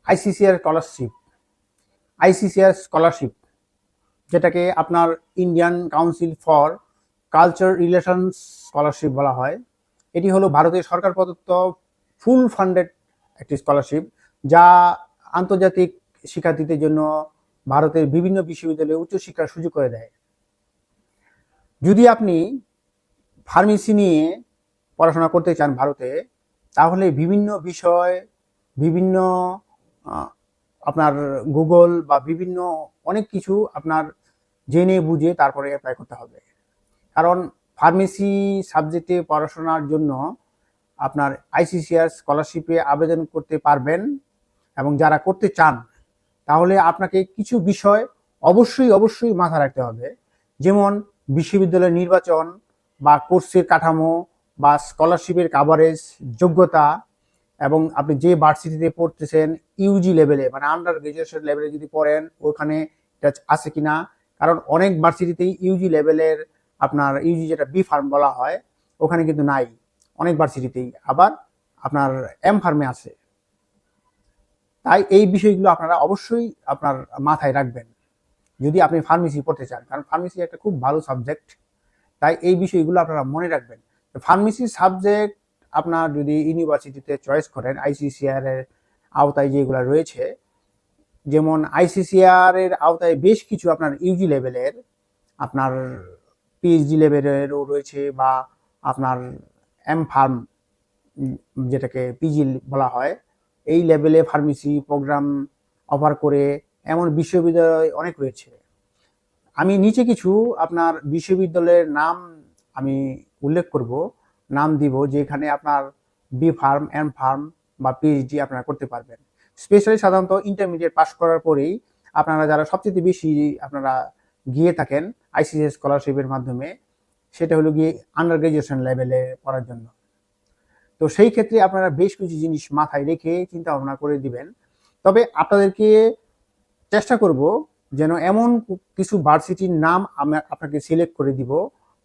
ICCR scholarship ICCR scholarship যেটাকে আপনার Indian council for culture relations scholarship বলা হয়। এটি হলো ভারতের সরকার প্রদত্ত ফুল ফান্ডেড একটি স্কলারশিপ, যা আন্তর্জাতিক শিক্ষার্থীদের জন্য ভারতের বিভিন্ন বিশ্ববিদ্যালয়ে উচ্চশিক্ষার সুযোগ করে দেয়। যদি আপনি ফার্মেসি নিয়ে পড়াশোনা করতে চান ভারতে, তাহলে বিভিন্ন বিষয়, বিভিন্ন আপনার গুগল বা বিভিন্ন অনেক কিছু আপনার জেনে বুঝে তারপরে অ্যাপ্লাই করতে হবে। কারণ ফার্মেসি সাবজেক্টে পড়াশোনার জন্য আপনার আইসিসিআর স্কলারশিপে আবেদন করতে পারবেন, এবং যারা করতে চান তাহলে আপনাকে কিছু বিষয় অবশ্যই মাথায় রাখতে হবে। যেমন বিশ্ববিদ্যালয়ের নির্বাচন বা কোর্সের কাঠামো বা স্কলারশিপের কাভারেজ, যোগ্যতা, এবং আপনি যে ভার্সিটিতে পড়তেছেন ইউজি লেভেলে মানে আন্ডার গ্রাজুয়েশন লেভেলে যদি পড়েন ওখানে এটা আছে কিনা। কারণ অনেক ভার্সিটিতেই ইউজি লেভেলের আপনার ইউজি যেটা বি ফার্ম বলা হয় ওখানে কিন্তু নাই, অনেক ভার্সিটিতেই। আবার আপনার এম ফার্মে আছে। তাই এই বিষয়গুলো আপনারা অবশ্যই আপনার মাথায় রাখবেন যদি আপনি ফার্মেসি পড়তে চান, কারণ ফার্মেসি একটা খুব ভালো সাবজেক্ট। তাই এই বিষয়গুলো আপনারা মনে রাখবেন। ফার্মেসি সাবজেক্ট আপনার যদি ইউনিভার্সিটিতে চয়েস করেন আইসিসিআর এর আওতায় যেগুলো রয়েছে, যেমন আইসিসিআর এর আওতায় বেশ কিছু আপনার ইউজি লেভেলের, আপনার পিএইচডি লেভেলেরও রয়েছে, বা আপনার এম ফার্ম যেটাকে পিজি বলা হয়, এই লেভেলে ফার্মেসি প্রোগ্রাম অফার করে এমন বিশ্ববিদ্যালয় অনেক রয়েছে। আমি নিচে কিছু আপনার বিশ্ববিদ্যালয়ের নাম আমি উল্লেখ করব, নাম দিব, যেখানে আপনার বি ফার্ম, এম ফার্ম বা পিএইচডি আপনারা করতে পারবেন। স্পেশালি সাধারণত ইন্টারমিডিয়েট পাস করার পরেই আপনারা যারা সবচেয়ে বেশি আপনারা গিয়ে থাকেন আইসিসিএস স্কলারশিপের মাধ্যমে, সেটা হলো গিয়ে আন্ডার গ্রাজুয়েশন লেভেলে পড়ার জন্য। তো সেই ক্ষেত্রে আপনারা বেশ কিছু জিনিস মাথায় রেখে চিন্তা ভাবনা করে দিবেন। তবে আপনাদেরকে চেষ্টা করব যেন এমন কিছু ভার্সিটির নাম আপনাকে সিলেক্ট করে দিব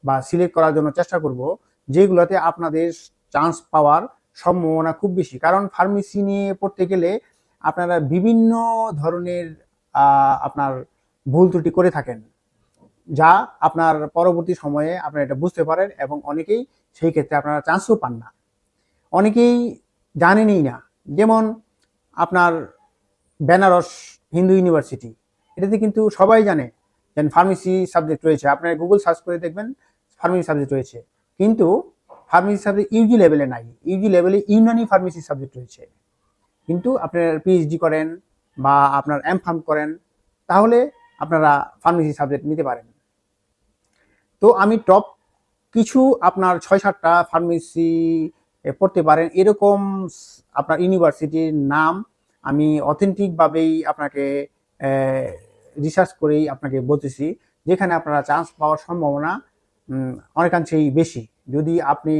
বা সিলেক্ট করার জন্য চেষ্টা করব যেগুলোতে আপনাদের চান্স পাওয়ার সম্ভাবনা খুব বেশি। কারণ ফার্মেসি নিয়ে পড়তে গেলে আপনারা বিভিন্ন ধরনের আপনার ভুল ত্রুটি করে থাকেন, যা আপনার পরবর্তী সময়ে আপনারা এটা বুঝতে পারেন, এবং অনেকেই সেই ক্ষেত্রে আপনারা চান্সও পান না, অনেকেই জানেনই না। যেমন আপনার বেনারস হিন্দু ইউনিভার্সিটি, এটাতে কিন্তু সবাই জানে যে ফার্মেসি সাবজেক্ট রয়েছে, আপনারা গুগল সার্চ করে দেখবেন ফার্মেসি সাবজেক্ট রয়েছে, কিন্তু ফার্মেসি সাবজেক্ট ইউজি লেভেলে নাই। ইউজি লেভেলে ইউনানি ফার্মেসি সাবজেক্ট রয়েছে, কিন্তু আপনার পিএইচডি করেন বা আপনার এম ফার্ম করেন, তাহলে আপনারা ফার্মেসি সাবজেক্ট নিতে পারেন। তো আমি টপ কিছু আপনার 6-7টা ফার্মেসি পড়তে পারেন এরকম আপনার ইউনিভার্সিটির নাম আমি অথেন্টিকভাবেই আপনাকে রিসার্চ করেই আপনাকে বলতেছি, যেখানে আপনারা চান্স পাওয়ার সম্ভাবনা অনেকাংশেই বেশি। যদি আপনি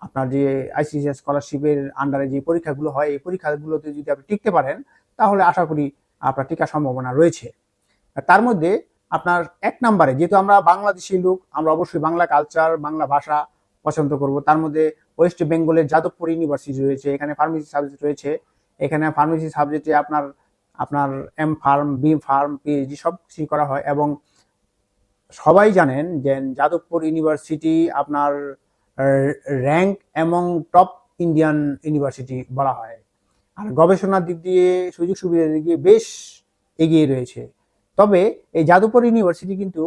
আপনার যে আইসিসিএস স্কলারশিপের আন্ডারে যে পরীক্ষাগুলো হয় এই পরীক্ষাগুলোতে যদি আপনি টিকতে পারেন, তাহলে আশা করি আপনার টিকার সম্ভাবনা রয়েছে। তার মধ্যে আপনার 1 নম্বরে, যেহেতু আমরা বাংলাদেশি লোক, আমরা অবশ্যই বাংলা কালচার, বাংলা ভাষা পছন্দ করব। তার মধ্যে ওয়েস্ট বেঙ্গলের যাদবপুর ইউনিভার্সিটি রয়েছে, এখানে ফার্মেসি সাবজেক্ট রয়েছে। এখানে ফার্মেসি সাবজেক্টে আপনার আপনার M farm, B farm, PhD সব কিছু করা হয়। এবং সবাই জানেন যে যাদবপুর ইউনিভার্সিটি আপনার র্যাঙ্ক এবং টপ ইন্ডিয়ান ইউনিভার্সিটি বলা হয়, আর গবেষণার দিক দিয়ে, সুযোগ সুবিধার দিক দিয়ে বেশ এগিয়ে রয়েছে। তবে এই যাদবপুর ইউনিভার্সিটি কিন্তু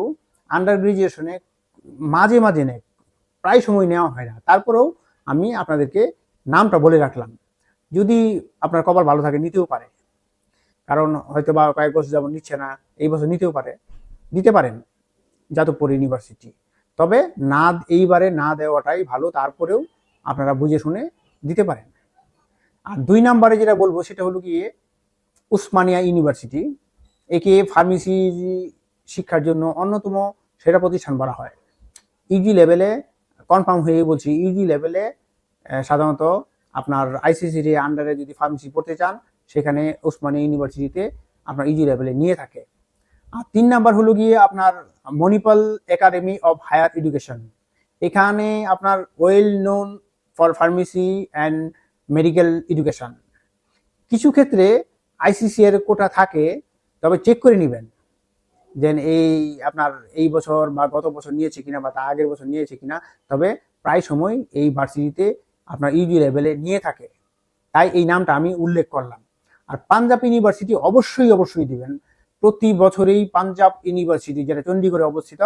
আন্ডার গ্রাজুয়েশনে মাঝে মাঝে নেয়, প্রায় সময় নেওয়া হয় না। তারপরেও আমি আপনাদেরকে নামটা বলে রাখলাম, যদি আপনার কপাল ভালো থাকে নিতেও পারে, কারণ হয়তো বা কয়েক বছর যেমন নিচ্ছে না, এই বছর নিতেও পারে, দিতে পারেন যাদবপুর ইউনিভার্সিটি। তবে না, এইবারে না দেওয়াটাই ভালো, তারপরেও আপনারা বুঝে শুনে দিতে পারেন। আর 2 নম্বরে যেটা বলবো সেটা হলো গিয়ে উসমানিয়া ইউনিভার্সিটি। একে ফার্মেসি শিক্ষার জন্য অন্যতম সেরা প্রতিষ্ঠান বলা হয়। ইউজি লেভেলে কনফার্ম হয়ে বলছি, ইউজি লেভেলে সাধারণত আপনার আইসিসির আন্ডারে যদি ফার্মেসি পড়তে চান, সেখানে উসমানিয়া ইউনিভার্সিটিতে আপনার ইউজি লেভেলে নিয়ে থাকে। আর 3 নাম্বার হলো গিয়ে আপনার Manipal academy of higher education. এখানে আপনার well known for pharmacy and medical education. কিছু ক্ষেত্রে আইসিসি এর কোটা থাকে, তবে চেক করে নেবেন দেন এই আপনার এই বছর বা গত বছর নিয়েছে কিনা বা তার আগের বছর নিয়েছে কিনা। তবে প্রায় সময় এই ভার্সিটিতে আপনার ইউজি লেভেলে নিয়ে থাকে, তাই এই নামটা আমি উল্লেখ করলাম। আর পাঞ্জাব ইউনিভার্সিটি অবশ্যই অবশ্যই দিবেন। প্রতি বছরেই পাঞ্জাব ইউনিভার্সিটি, যেটা চণ্ডীগড়ে অবস্থিত,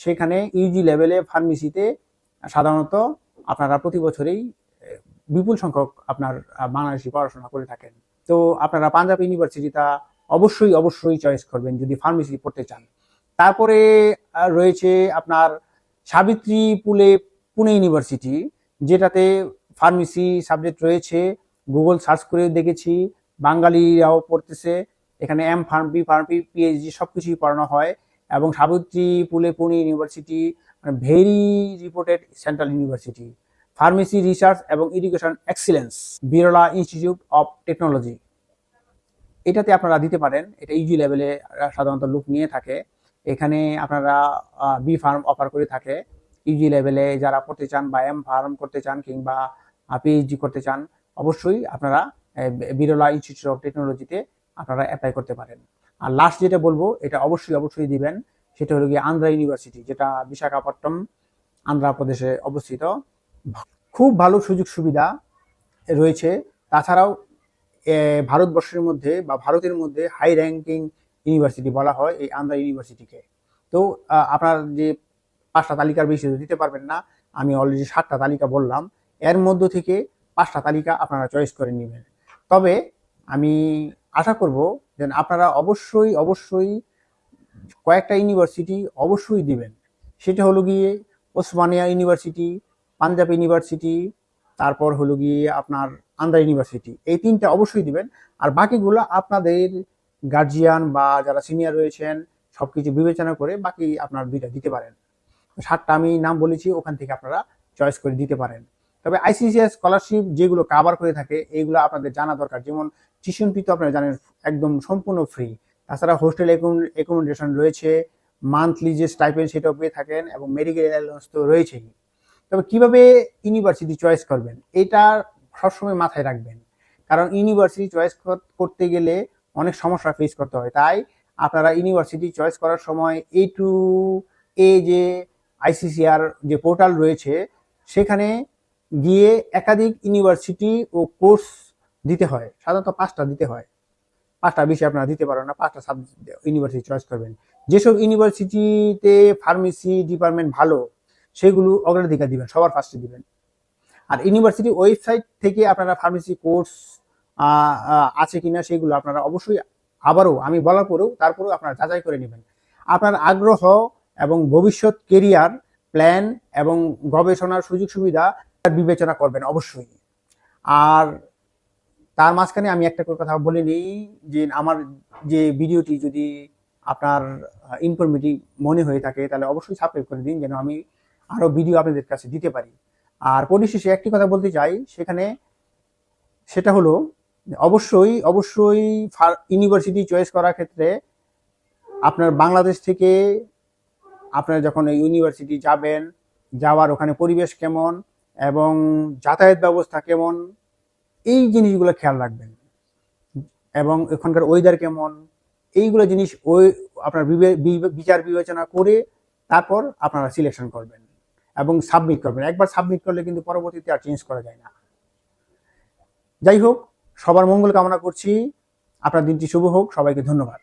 সেখানে ইউজি লেভেলে ফার্মেসিতে সাধারণত আপনারা প্রতি বছরেই বিপুল সংখ্যক আপনার বাংলাদেশি পড়াশোনা করে থাকেন। তো আপনারা পাঞ্জাব ইউনিভার্সিটিটা অবশ্যই অবশ্যই চয়েস করবেন যদি ফার্মেসি পড়তে চান। তারপরে রয়েছে আপনার সাবিত্রী পুনে ইউনিভার্সিটি, যেটাতে ফার্মেসি সাবজেক্ট রয়েছে। গুগল সার্চ করে দেখেছি, বাঙালিরাও পড়তেছে এখানে। M farm, B farm, PhD সবকিছুই পড়ানো হয়। এবং Savitri Pune university very reported central university, pharmacy research এবং education excellence, Birla institute of technology, এটাতে আপনারা দিতে পারেন। এটা ইউজি লেভেলে সাধারণত লোক নিয়ে থাকে। এখানে আপনারা বি ফার্ম অফার করে থাকে। ইউজি লেভেলে যারা পড়তে চান বা এম ফার্ম করতে চান কিংবা পিএইচডি করতে চান, অবশ্যই আপনারা বিড়লা ইনস্টিটিউট অফ টেকনোলজিতে আপনারা অ্যাপ্লাই করতে পারেন। আর লাস্ট যেটা বলবো, এটা অবশ্যই অবশ্যই দিবেন, সেটা হলো গিয়ে আন্ধ্রা ইউনিভার্সিটি, যেটা বিশাখাপট্টনম আন্ধ্রপ্রদেশে অবস্থিত। খুব ভালো সুযোগ সুবিধা রয়েছে। তাছাড়াও ভারতবর্ষের মধ্যে বা ভারতের মধ্যে হাই র্যাঙ্কিং ইউনিভার্সিটি বলা হয় এই আন্ধ্রা ইউনিভার্সিটিকে। তো আপনার যে 5টা তালিকার বেশি দিতে পারবেন না, আমি অলরেডি 7টা তালিকা বললাম, এর মধ্য থেকে 5টা তালিকা আপনারা চয়েস করে নেবেন। তবে আমি আশা করব যে আপনারা অবশ্যই অবশ্যই কয়েকটা ইউনিভার্সিটি অবশ্যই দিবেন। সেটা হলো গিয়ে ওসমানিয়া ইউনিভার্সিটি, পাঞ্জাব ইউনিভার্সিটি, তারপর হলো গিয়ে আপনার আন্ধ্রা ইউনিভার্সিটি, এই 3টা অবশ্যই দিবেন। আর বাকিগুলো আপনাদের গার্জিয়ান বা যারা সিনিয়র রয়েছেন সবকিছু বিবেচনা করে বাকি আপনার 2টা দিতে পারেন। 7টা আমি নাম বলেছি, ওখান থেকে আপনারা চয়েস করে দিতে পারেন। তবে আইসিসিএস স্কলারশিপ যেগুলো কাভার করে থাকে এইগুলো আপনাদের জানা দরকার। যেমন টিউশন ফি তো আপনারা জানেন একদম সম্পূর্ণ ফ্রি। তাছাড়া হোস্টেল অ্যাকোমোডেশন রয়েছে, মান্থলি যে স্টাইপেন্ড সেটাও পেয়ে থাকেন, এবং মেডিকেল অ্যালাউন্স তো রয়েছেই। তবে কিভাবে ইউনিভার্সিটি চয়েস করবেন এটা সবসময় মাথায় রাখবেন, কারণ ইউনিভার্সিটি চয়েস করতে গেলে অনেক সমস্যা ফেস করতে হয়। তাই আপনারা ইউনিভার্সিটি চয়েস করার সময় যে আইসিসিআর যে পোর্টাল রয়েছে সেখানে গিয়ে একাধিক ইউনিভার্সিটি ও কোর্স দিতে হয়। সাধারণত 5টা দিতে হয়, 5টা বেশি আপনারা দিতে পারেন না। 5টা ইউনিভার্সিটি চয়েস করবেন। যেসব ইউনিভার্সিটিতে ফার্মেসি ডিপার্টমেন্ট ভালো সেগুলো অগ্রাধিকার দিবেন, সবার ফার্স্টে দিবেন। আর ইউনিভার্সিটি ওয়েবসাইট থেকে আপনারা ফার্মেসি কোর্স আছে কিনা সেগুলো আপনারা অবশ্যই, আবারও আমি বলার পরেও তারপরেও আপনারা যাচাই করে নেবেন। আপনার আগ্রহ এবং ভবিষ্যৎ কেরিয়ার প্ল্যান এবং গবেষণার সুযোগ সুবিধা বিবেচনা করবেন অবশ্যই। আর তার মাঝখানে আমি একটা কথা বলে নিই যে আমার যে ভিডিওটি যদি আপনার ইনফরমেটিভ মনে হয়ে থাকে তাহলে অবশ্যই সাবস্ক্রাইব করে দিন, যেন আমি আরো ভিডিও আপনাদের কাছে দিতে পারি। আর পরিশেষে একটি কথা বলতে চাই, সেটা হলো অবশ্যই অবশ্যই ইউনিভার্সিটি চয়েস করার ক্ষেত্রে আপনার বাংলাদেশ থেকে আপনারা যখন ইউনিভার্সিটি যাবেন, যাওয়ার ওখানে পরিবেশ কেমন এবং যাতায়াত ব্যবস্থা কেমন, এই জিনিসগুলো খেয়াল রাখবেন। এবং এখানকার ওয়েদার কেমন, এইগুলো জিনিস আপনার বিচার বিবেচনা করে তারপর আপনারা সিলেকশন করবেন এবং সাবমিট করবেন। একবার সাবমিট করলে কিন্তু পরবর্তীতে আর চেঞ্জ করা যায় না। যাই হোক, সবার মঙ্গল কামনা করছি। আপনার দিনটি শুভ হোক। সবাইকে ধন্যবাদ।